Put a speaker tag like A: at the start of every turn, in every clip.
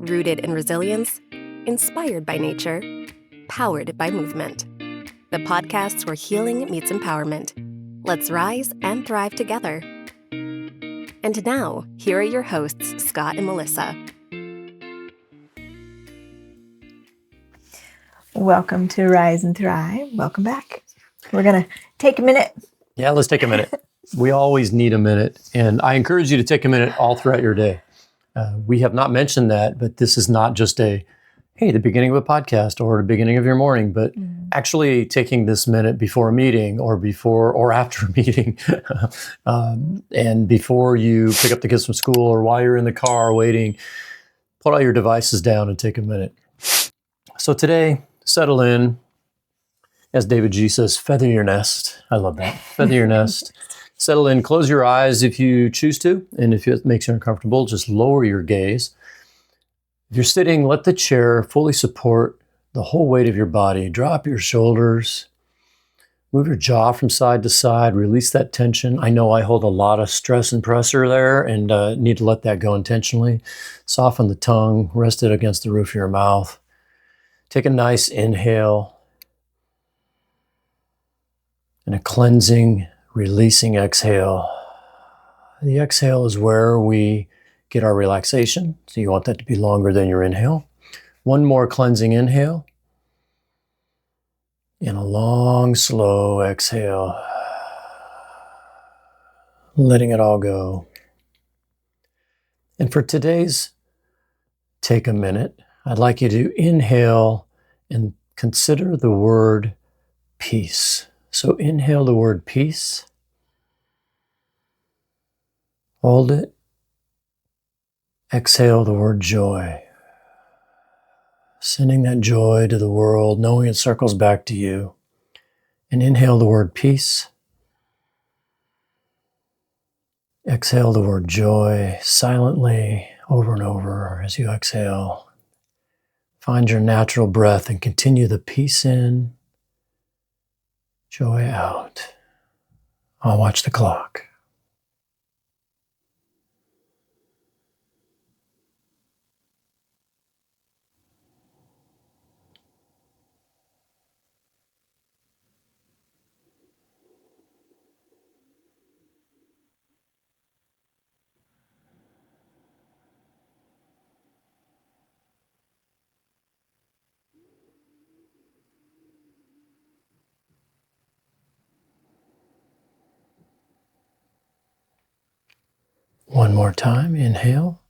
A: Rooted in resilience, inspired by nature, powered by movement. The podcasts where healing meets empowerment. Let's rise and thrive together. And now, here are your hosts, Scott and Melissa.
B: Welcome to Rise and Thrive. Welcome back. We're going to take a minute.
C: Yeah, let's take a minute. We always need a minute. And I encourage you to take a minute all throughout your day. We have not mentioned that, but this is not just the beginning of a podcast or the beginning of your morning, but actually taking this minute before a meeting or before or after a meeting. And before you pick up the kids from school or while you're in the car waiting, put all your devices down and take a minute. So today, settle in. As David G says, feather your nest. I love that. Feather your nest. Settle in. Close your eyes if you choose to. And if it makes you uncomfortable, just lower your gaze. If you're sitting, let the chair fully support the whole weight of your body. Drop your shoulders. Move your jaw from side to side. Release that tension. I know I hold a lot of stress and pressure there and need to let that go intentionally. Soften the tongue. Rest it against the roof of your mouth. Take a nice inhale. And a cleansing, releasing exhale. The exhale is where we get our relaxation. So you want that to be longer than your inhale. One more cleansing inhale. And a long, slow exhale. Letting it all go. And for today's take a minute, I'd like you to inhale and consider the word peace. So inhale the word peace. Hold it. Exhale the word joy. Sending that joy to the world, knowing it circles back to you. And inhale the word peace. Exhale the word joy silently over and over as you exhale. Find your natural breath and continue the peace in. Joy out. I'll watch the clock. One more time, inhale.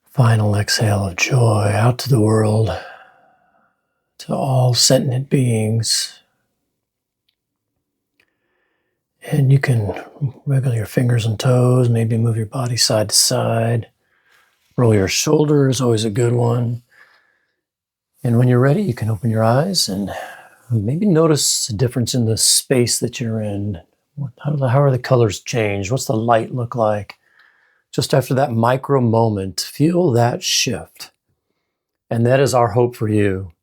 C: Final exhale of joy out to the world, to all sentient beings. And you can wiggle your fingers and toes, maybe move your body side to side. Roll your shoulders, always a good one. And when you're ready, you can open your eyes and maybe notice a difference in the space that you're in. How are the colors changed? What's the light look like? Just after that micro moment, feel that shift. And that is our hope for you.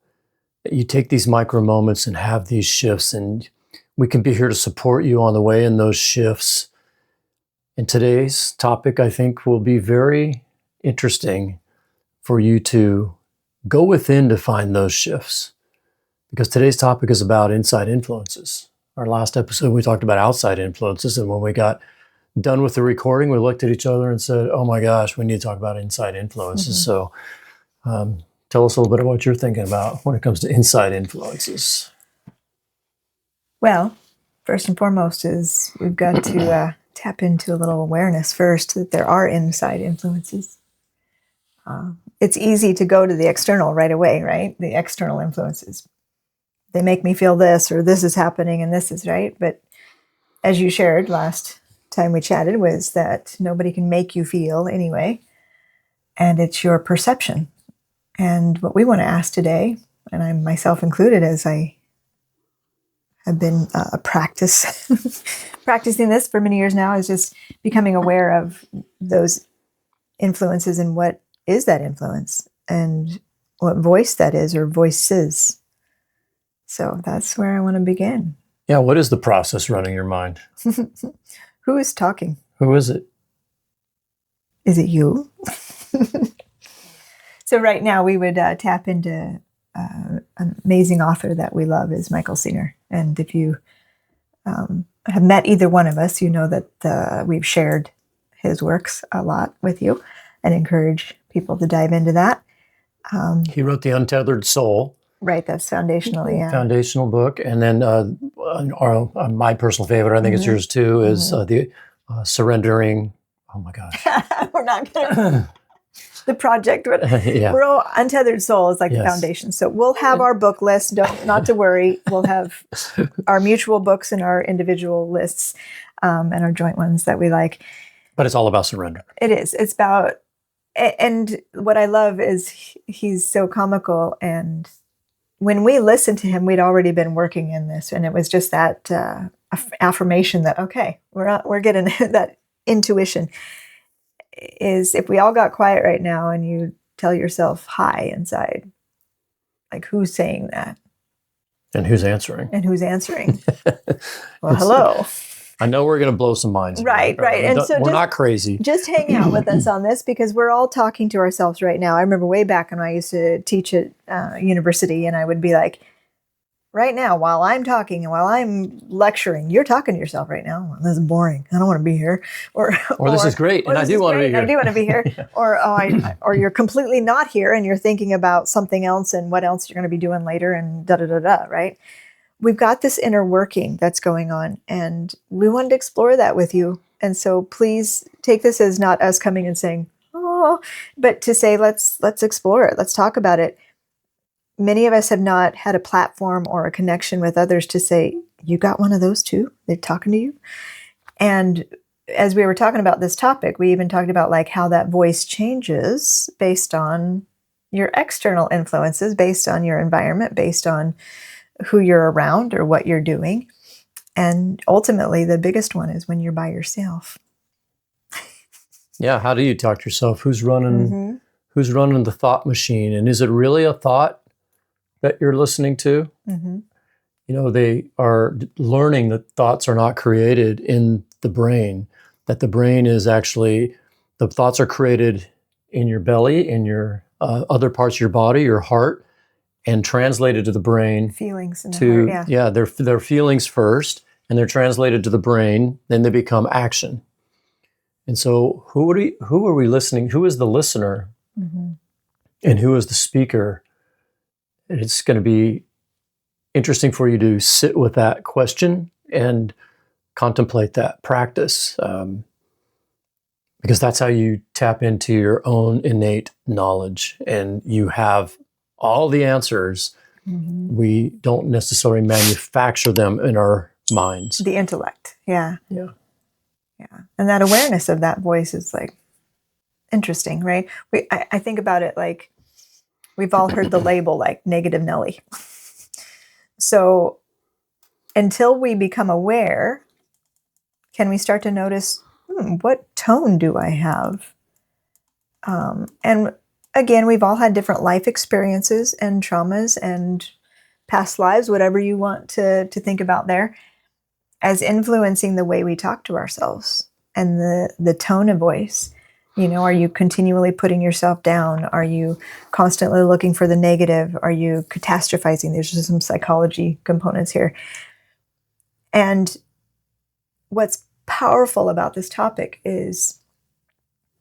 C: That you take these micro moments and have these shifts, and we can be here to support you on the way in those shifts. And today's topic, I think, will be very interesting for you to go within to find those shifts. Because today's topic is about inside influences. Our last episode, we talked about outside influences, and when we got done with the recording, we looked at each other and said, oh my gosh, we need to talk about inside influences. So tell us a little bit of what you're thinking about when it comes to inside influences.
B: Well, first and foremost is we've got to tap into a little awareness first that there are inside influences. It's easy to go to the external right away, right? The external influences. They make me feel this, or this is happening and this is right. But as you shared last time we chatted, was that nobody can make you feel anyway. And it's your perception. And what we want to ask today, and I myself included as I have been practicing this for many years now, is just becoming aware of those influences and what is that influence and what voice that is or voices. So that's where I want to begin.
C: Yeah, what is the process running your mind?
B: Who is talking?
C: Who is it?
B: Is it you? So right now we would tap into an amazing author that we love is Michael Singer. And if you have met either one of us, you know that we've shared his works a lot with you and encourage people to dive into that.
C: He wrote The Untethered Soul.
B: Right, that's foundationally, yeah.
C: Foundational book. And then my personal favorite, I think it's yours too, is the Surrendering. Oh my gosh.
B: We're not going to... The project, but
C: Yeah.
B: we're all Untethered Soul is like the
C: Yes.
B: foundation. So we'll have our book list. Not to worry. We'll have our mutual books and our individual lists and our joint ones that we like.
C: But it's all about surrender.
B: It is. It's about, and what I love is he's so comical. And when we listened to him, we'd already been working in this, and it was just that affirmation that okay, we're getting that intuition. Is if we all got quiet right now and you tell yourself hi inside, like who's saying that?
C: And who's answering?
B: And who's answering? Well, hello.
C: I know we're going to blow some minds.
B: Right.
C: And so we're not crazy.
B: Just hang out with us on this because we're all talking to ourselves right now. I remember way back when I used to teach at university and I would be like, right now, while I'm talking and while I'm lecturing, you're talking to yourself right now. Well, this is boring. I don't want to be here. Or
C: this is great. And I do want to be here.
B: I do want to be here. Yeah. Or you're completely not here and you're thinking about something else and what else you're going to be doing later and da-da-da-da, right? We've got this inner working that's going on and we wanted to explore that with you. And so please take this as not us coming and saying, oh, but to say, let's explore it. Let's talk about it. Many of us have not had a platform or a connection with others to say, you got one of those too? They're talking to you? And as we were talking about this topic, we even talked about like how that voice changes based on your external influences, based on your environment, based on who you're around or what you're doing. And ultimately, the biggest one is when you're by yourself.
C: Yeah. How do you talk to yourself? Who's running the thought machine? And is it really a thought that you're listening to?
B: Mm-hmm.
C: You know, they are learning that thoughts are not created in the brain, that the brain is actually, the thoughts are created in your belly, in your other parts of your body, your heart, and translated to the brain.
B: Feelings in the heart,
C: yeah. They're feelings first, and they're translated to the brain, then they become action. And so who are we listening? Who is the listener?
B: Mm-hmm.
C: And who is the speaker? It's going to be interesting for you to sit with that question and contemplate that practice, because that's how you tap into your own innate knowledge and you have all the answers.
B: Mm-hmm.
C: We don't necessarily manufacture them in our minds.
B: The intellect, yeah.
C: Yeah.
B: And that awareness of that voice is like interesting, right? I think about it like we've all heard the label like negative Nelly. So until we become aware, can we start to notice, what tone do I have? And again, we've all had different life experiences and traumas and past lives, whatever you want to think about there, as influencing the way we talk to ourselves and the tone of voice. You know, are you continually putting yourself down? Are you constantly looking for the negative? Are you catastrophizing? There's just some psychology components here. And what's powerful about this topic is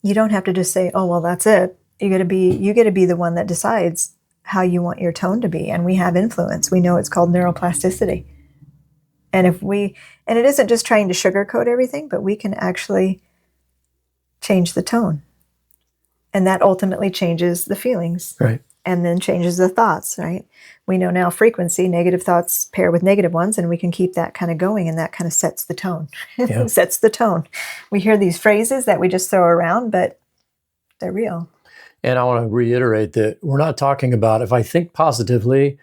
B: you don't have to just say, oh, well, that's it. You get to be the one that decides how you want your tone to be. And we have influence. We know it's called neuroplasticity. And it isn't just trying to sugarcoat everything, but we can actually change the tone. And that ultimately changes the feelings.
C: Right.
B: And then changes the thoughts, right? We know now frequency, negative thoughts pair with negative ones, and we can keep that kind of going, and that kind of sets the tone.
C: Yeah.
B: Sets the tone. We hear these phrases that we just throw around, but they're real.
C: And I want to reiterate that we're not talking about if I think positively,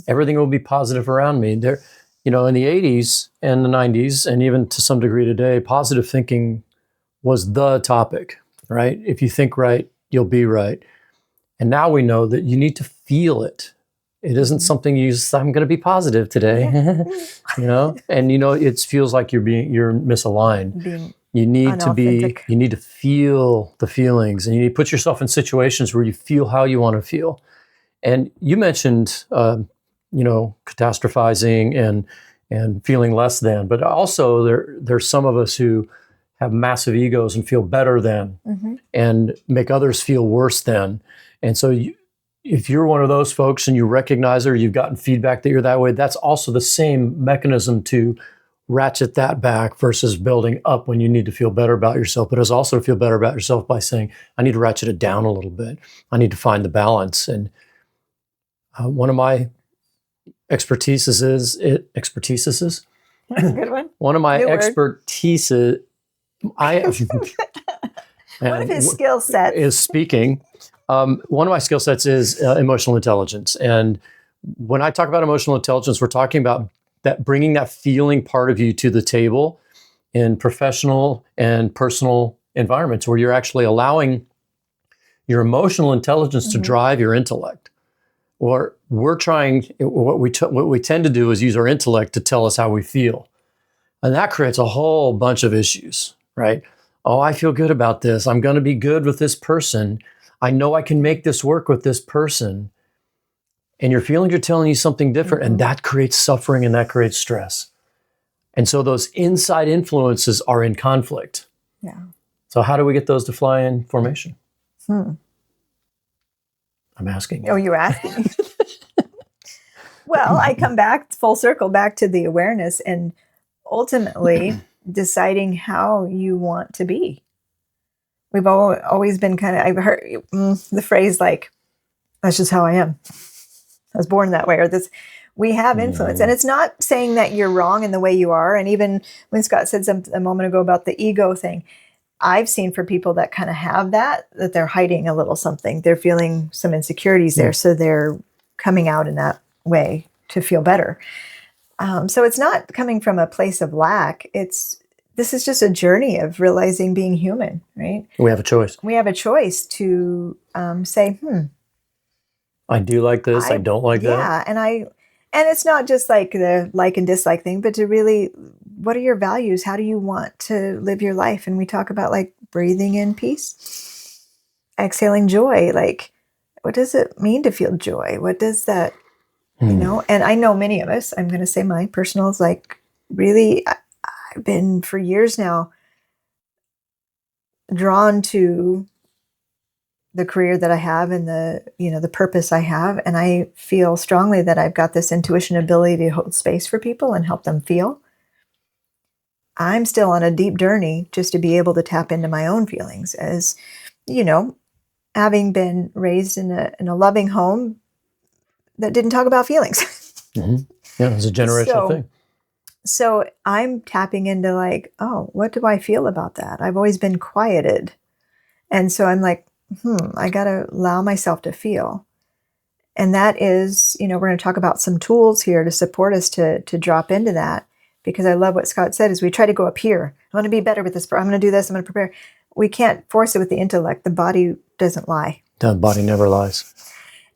C: everything will be positive around me. There, in the 80s and the 90s, and even to some degree today, positive thinking was the topic, right? If you think right, you'll be right. And now we know that you need to feel it. It isn't something you just, I'm going to be positive today, And it feels like you're misaligned. You need
B: unauthentic.
C: you need to feel the feelings, and you need to put yourself in situations where you feel how you want to feel. And you mentioned, catastrophizing and feeling less than, but also there's some of us who have massive egos and feel better than, and make others feel worse than. And so if you're one of those folks and you recognize it, or you've gotten feedback that you're that way, that's also the same mechanism to ratchet that back versus building up when you need to feel better about yourself. But it's also to feel better about yourself by saying, I need to ratchet it down a little bit. I need to find the balance. And one of my expertises is
B: That's a good one.
C: one of my
B: New word.
C: expertises.
B: One of his skill sets
C: is speaking. One of my skill sets is emotional intelligence. And when I talk about emotional intelligence, we're talking about that, bringing that feeling part of you to the table in professional and personal environments where you're actually allowing your emotional intelligence to drive your intellect. Or we're trying, what we tend to do is use our intellect to tell us how we feel. And that creates a whole bunch of issues, right? Oh, I feel good about this. I'm going to be good with this person. I know I can make this work with this person. And your feelings are telling you something different, and that creates suffering and that creates stress. And so those inside influences are in conflict.
B: Yeah.
C: So how do we get those to fly in formation? I'm asking you.
B: Oh, you're asking me. Well, I come back full circle back to the awareness and ultimately deciding how you want to be. We've always been kind of, I've heard the phrase like, that's just how I am. I was born that way, or this. We have influence. And it's not saying that you're wrong in the way you are. And even when Scott said a moment ago about the ego thing, I've seen for people that kind of have that they're hiding a little something. They're feeling some insecurities there. So they're coming out in that way to feel better. So it's not coming from a place of lack. This is just a journey of realizing being human, right?
C: We have a choice.
B: We have a choice to say,
C: I do like this. I don't like that.
B: Yeah. And it's not just like the like and dislike thing, but to really, what are your values? How do you want to live your life? And we talk about like breathing in peace, exhaling joy. Like, what does it mean to feel joy? What does that, and I know many of us, I'm going to say my personal is like, really, I've been for years now drawn to the career that I have and the purpose I have. And I feel strongly that I've got this intuition ability to hold space for people and help them feel. I'm still on a deep journey just to be able to tap into my own feelings, as, having been raised in a loving home that didn't talk about feelings.
C: Yeah, it's a generational thing.
B: So I'm tapping into like, oh, what do I feel about that? I've always been quieted. And so I'm like, I got to allow myself to feel. And that is, we're going to talk about some tools here to support us to drop into that, because I love what Scott said is we try to go up here. I want to be better with this. I'm going to do this. I'm going to prepare. We can't force it with the intellect. The body doesn't lie.
C: The body never lies.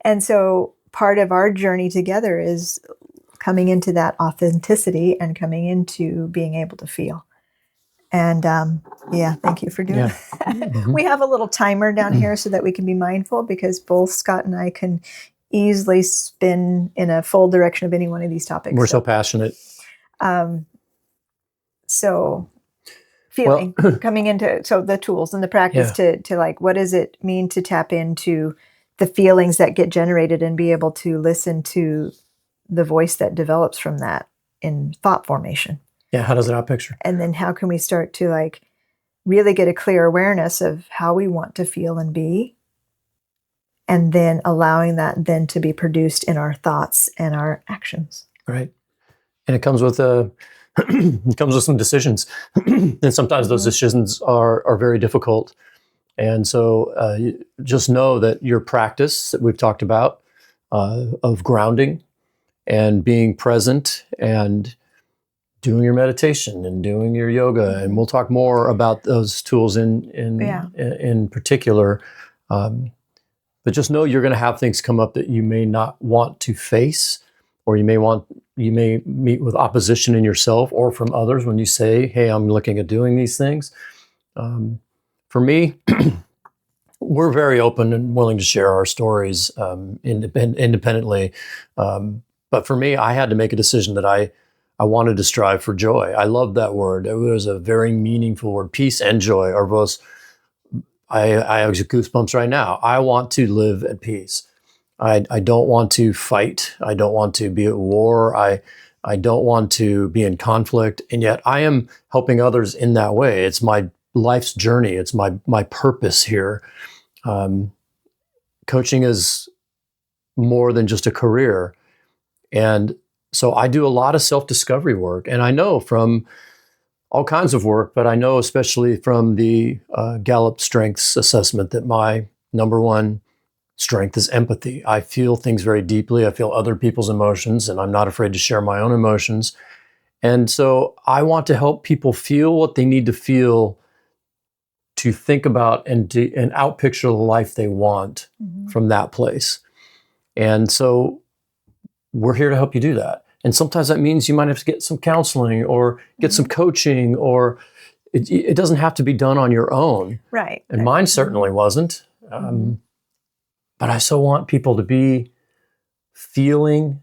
B: And so part of our journey together is coming into that authenticity and coming into being able to feel. And thank you for doing that. We have a little timer down here so that we can be mindful, because both Scott and I can easily spin in a full direction of any one of these topics.
C: We're so passionate.
B: So feeling, coming into, so the tools and the practice to like, what does it mean to tap into the feelings that get generated and be able to listen to the voice that develops from that in thought formation.
C: Yeah, how does it outpicture?
B: And then how can we start to like really get a clear awareness of how we want to feel and be, and then allowing that then to be produced in our thoughts and our actions.
C: Right. And it comes with some decisions. And sometimes those decisions are very difficult. And so just know that your practice that we've talked about of grounding and being present and doing your meditation and doing your yoga, and we'll talk more about those tools in particular. But just know you're going to have things come up that you may not want to face, or you may meet with opposition in yourself or from others when you say, hey, I'm looking at doing these things. For me, we're very open and willing to share our stories independently. But for me, I had to make a decision that I wanted to strive for joy. I love that word. It was a very meaningful word. Peace and joy are both, I have goosebumps right now. I want to live at peace. I don't want to fight. I don't want to be at war. I don't want to be in conflict. And yet I am helping others in that way. It's my life's journey. It's my purpose here. Coaching is more than just a career. And so I do a lot of self-discovery work. And I know from all kinds of work, but I know especially from the Gallup Strengths Assessment that my number one strength is empathy. I feel things very deeply. I feel other people's emotions, and I'm not afraid to share my own emotions. And so I want to help people feel what they need to feel to think about and outpicture the life they want from that place. And so we're here to help you do that. And sometimes that means you might have to get some counseling or get some coaching, or it doesn't have to be done on your own.
B: Right.
C: And mine certainly wasn't. But I so want people to be feeling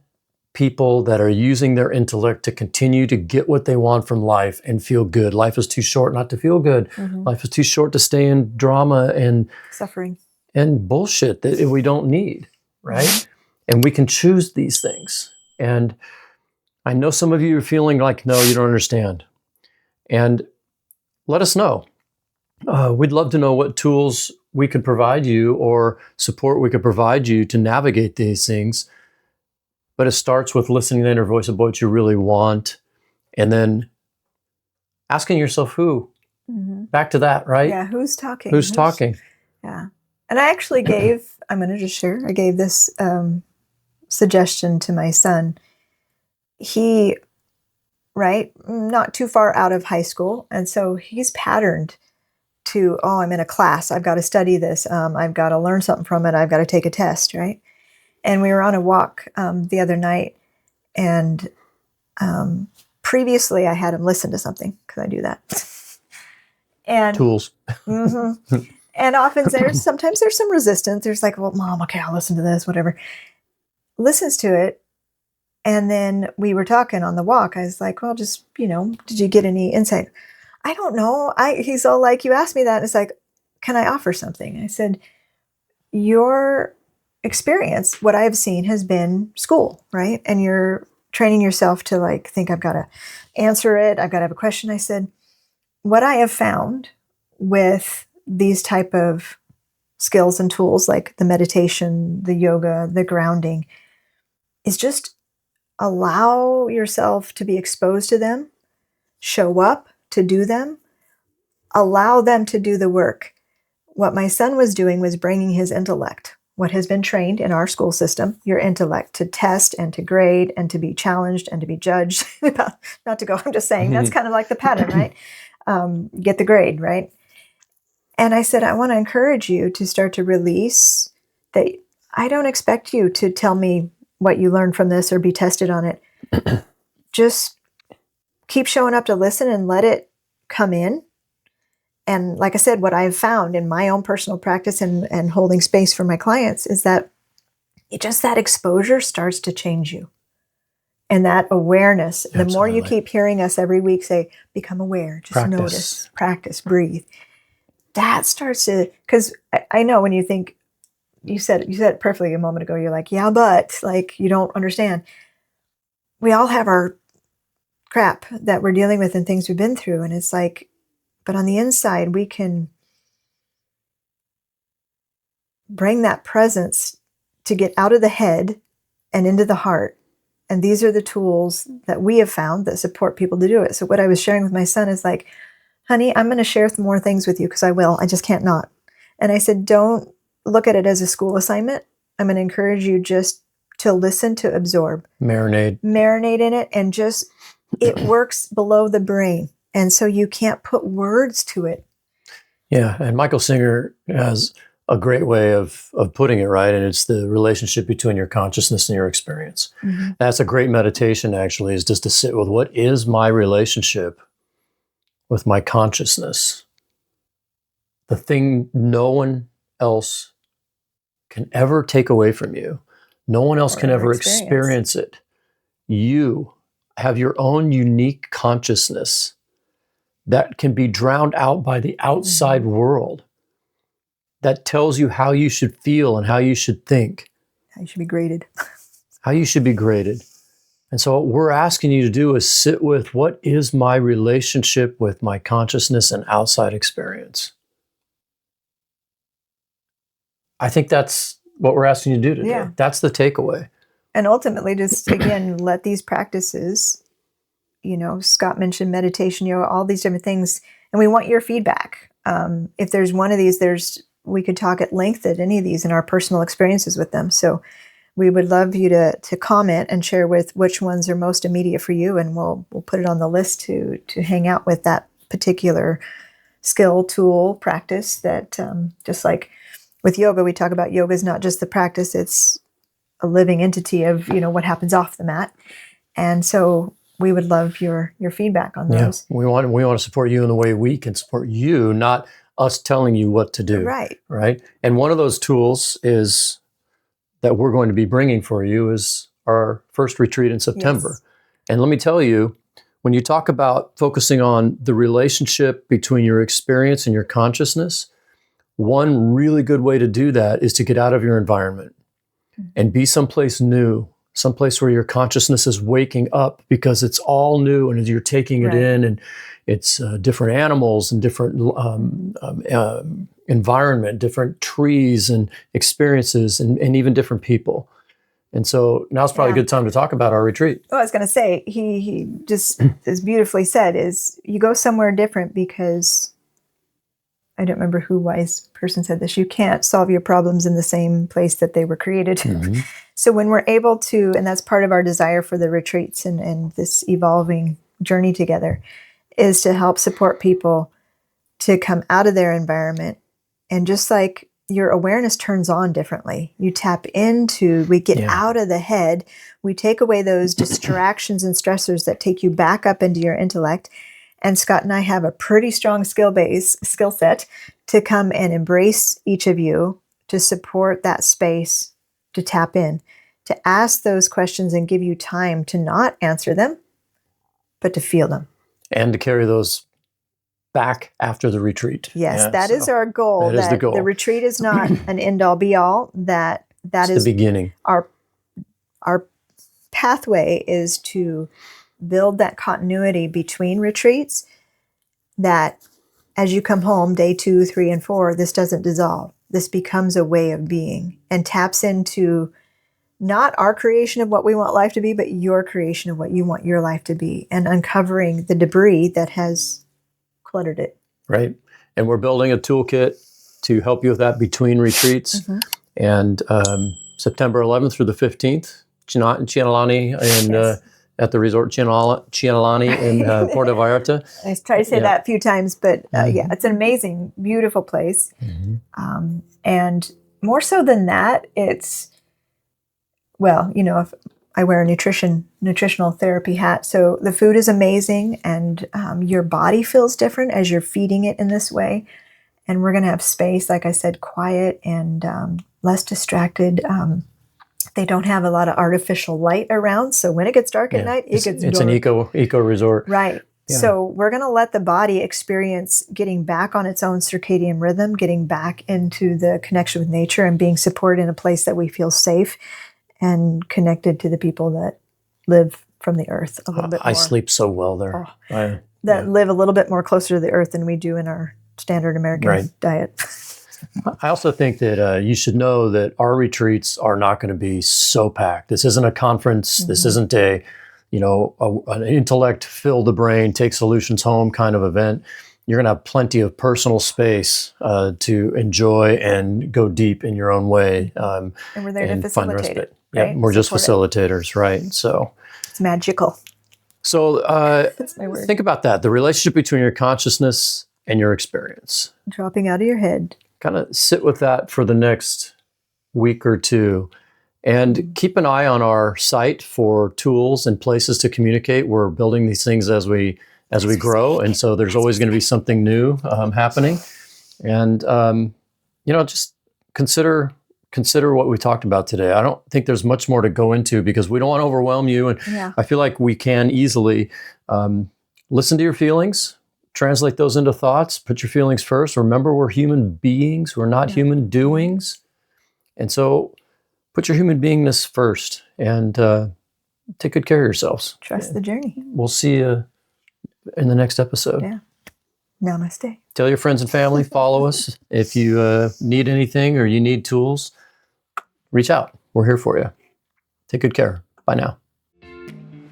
C: people that are using their intellect to continue to get what they want from life and feel good. Life is too short not to feel good. Life is too short to stay in drama and
B: suffering
C: and bullshit that we don't need, right? And we can choose these things. And I know some of you are feeling like, no, you don't understand. And let us know. We'd love to know what tools we could provide you or support we could provide you to navigate these things. But it starts with listening to the inner voice of what you really want, and then asking yourself who. Back to that, right?
B: Yeah, who's talking?
C: Who's talking?
B: Yeah. And I actually I'm going to just share, I gave this suggestion to my son. He, not too far out of high school. And so he's patterned to, I'm in a class. I've got to study this. I've got to learn something from it. I've got to take a test, right? And we were on a walk the other night. And previously I had him listen to something because I do that. And
C: tools.
B: And often sometimes there's some resistance. There's like, well, Mom, okay, I'll listen to this, whatever. Listens to it. And then we were talking on the walk. I was like, well, just, did you get any insight? I don't know. He's all like, you asked me that. And it's like, can I offer something? I said, your experience, what I've seen has been school, right? And you're training yourself to like, think I've got to answer it. I've got to have a question. I said, what I have found with these type of skills and tools, like the meditation, the yoga, the grounding, is just allow yourself to be exposed to them, show up to do them, allow them to do the work. What my son was doing was bringing his intellect, what has been trained in our school system, your intellect, to test and to grade and to be challenged and to be judged. Not to go, I'm just saying, that's kind of like the pattern, right? Get the grade, right? And I said, I want to encourage you to start to release that. I don't expect you to tell me what you learned from this or be tested on it. Just keep showing up to listen and let it come in. And like I said, what I've found in my own personal practice and holding space for my clients is that that exposure starts to change you. And that awareness,
C: Absolutely.
B: The more you keep hearing us every week say, become aware, just notice, practice, breathe. That starts to, because I know when you think, you said it perfectly a moment ago, you're like, yeah, but like, you don't understand. We all have our crap that we're dealing with and things we've been through. And it's like, but on the inside, we can bring that presence to get out of the head and into the heart. And these are the tools that we have found that support people to do it. So what I was sharing with my son is like, honey, I'm going to share some more things with you because I will. I just can't not. And I said, don't look at it as a school assignment. I'm going to encourage you just to listen, to absorb. Marinate in it. And just, it works below the brain. And so you can't put words to it.
C: Yeah. And Michael Singer has a great way of putting it, right? And it's the relationship between your consciousness and your experience.
B: Mm-hmm.
C: That's a great meditation, actually, is just to sit with what is my relationship with my consciousness, the thing no one else can ever take away from you. No one else can ever experience it. You have your own unique consciousness that can be drowned out by the outside world that tells you how you should feel and how you should think.
B: How you should be graded.
C: How you should be graded. And so what we're asking you to do is sit with what is my relationship with my consciousness and outside experience. I think that's what we're asking you to do today.
B: Yeah.
C: That's the takeaway.
B: And ultimately, just again, let these practices, Scott mentioned meditation, yoga, all these different things, and we want your feedback. If there's one of these, we could talk at length at any of these in our personal experiences with them. So we would love you to comment and share with which ones are most immediate for you, and we'll put it on the list to hang out with that particular skill, tool, practice that just like with yoga, we talk about yoga is not just the practice, it's a living entity of, what happens off the mat. And so we would love your feedback on those.
C: Yeah, we want to support you in the way we can support you, not us telling you what to do.
B: Right.
C: Right. And one of those tools is that we're going to be bringing for you is our first retreat in September.
B: Yes.
C: And let me tell you, when you talk about focusing on the relationship between your experience and your consciousness, one really good way to do that is to get out of your environment and be someplace new, someplace where your consciousness is waking up, because it's all new and you're taking it in, and it's different animals and different environment, different trees and experiences, and even different people. And so now's probably a good time to talk about our retreat.
B: Well, I was going to say, he just as beautifully said, is you go somewhere different because I don't remember who wise person said this. You can't solve your problems in the same place that they were created.
C: Mm-hmm.
B: So when we're able to, and that's part of our desire for the retreats and this evolving journey together, is to help support people to come out of their environment. And just like your awareness turns on differently, we get out of the head, we take away those distractions and stressors that take you back up into your intellect. And Scott and I have a pretty strong skill set to come and embrace each of you, to support that space, to tap in, to ask those questions and give you time to not answer them, but to feel them.
C: And to carry those back after the retreat.
B: Yes, that is our goal.
C: That is the goal.
B: The retreat is not an end-all be-all. That is
C: the beginning.
B: Our pathway is to build that continuity between retreats, that as you come home, day 2, 3, and 4, this doesn't dissolve. This becomes a way of being and taps into not our creation of what we want life to be, but your creation of what you want your life to be, and uncovering the debris that has cluttered it.
C: Right. And we're building a toolkit to help you with that between retreats.
B: Mm-hmm.
C: And September 11th through the 15th, Cianlani, and at the resort Cianlani in Puerto Vallarta.
B: I tried to say that a few times, but it's an amazing, beautiful place. Mm-hmm. And more so than that, it's, if I wear a nutritional therapy hat, so the food is amazing, and your body feels different as you're feeding it in this way. And we're going to have space, like I said, quiet and less distracted. They don't have a lot of artificial light around, so when it gets dark at night, it gets dark.
C: It's an eco resort.
B: Right. Yeah. So we're going to let the body experience getting back on its own circadian rhythm, getting back into the connection with nature, and being supported in a place that we feel safe and connected to the people that live from the earth a little bit more.
C: I sleep so well there.
B: Live a little bit more closer to the earth than we do in our standard American diet.
C: I also think that you should know that our retreats are not going to be so packed. This isn't a conference. Mm-hmm. This isn't an intellect, fill the brain, take solutions home kind of event. You're going to have plenty of personal space to enjoy and go deep in your own way.
B: And we're there to facilitate it.
C: Yeah, we're just facilitators, right? So
B: it's magical.
C: So think about that, the relationship between your consciousness and your experience.
B: Dropping out of your head.
C: kind of sit with that for the next week or two. And keep an eye on our site for tools and places to communicate. We're building these things as we grow, and so there's always going to be something new happening. And just consider what we talked about today. I don't think there's much more to go into because we don't want to overwhelm you. And I feel like we can easily listen to your feelings, translate those into thoughts, put your feelings first. Remember, we're human beings. We're not human doings. And so put your human beingness first and take good care of yourselves.
B: Trust the journey.
C: We'll see you in the next episode.
B: Yeah. Namaste.
C: Tell your friends and family, follow us. If you need anything or you need tools, reach out. We're here for you. Take good care. Bye now.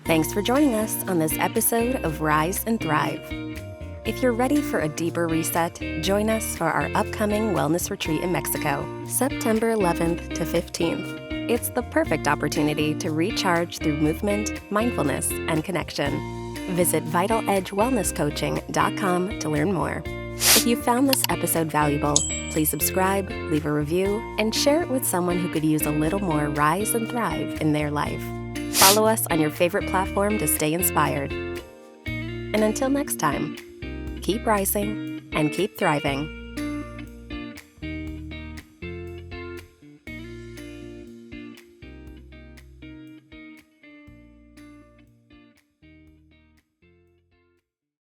A: Thanks for joining us on this episode of Rise and Thrive. If you're ready for a deeper reset, join us for our upcoming wellness retreat in Mexico, September 11th to 15th. It's the perfect opportunity to recharge through movement, mindfulness, and connection. Visit vitaledgewellnesscoaching.com to learn more. If you found this episode valuable, please subscribe, leave a review, and share it with someone who could use a little more rise and thrive in their life. Follow us on your favorite platform to stay inspired. And until next time, keep rising and keep thriving.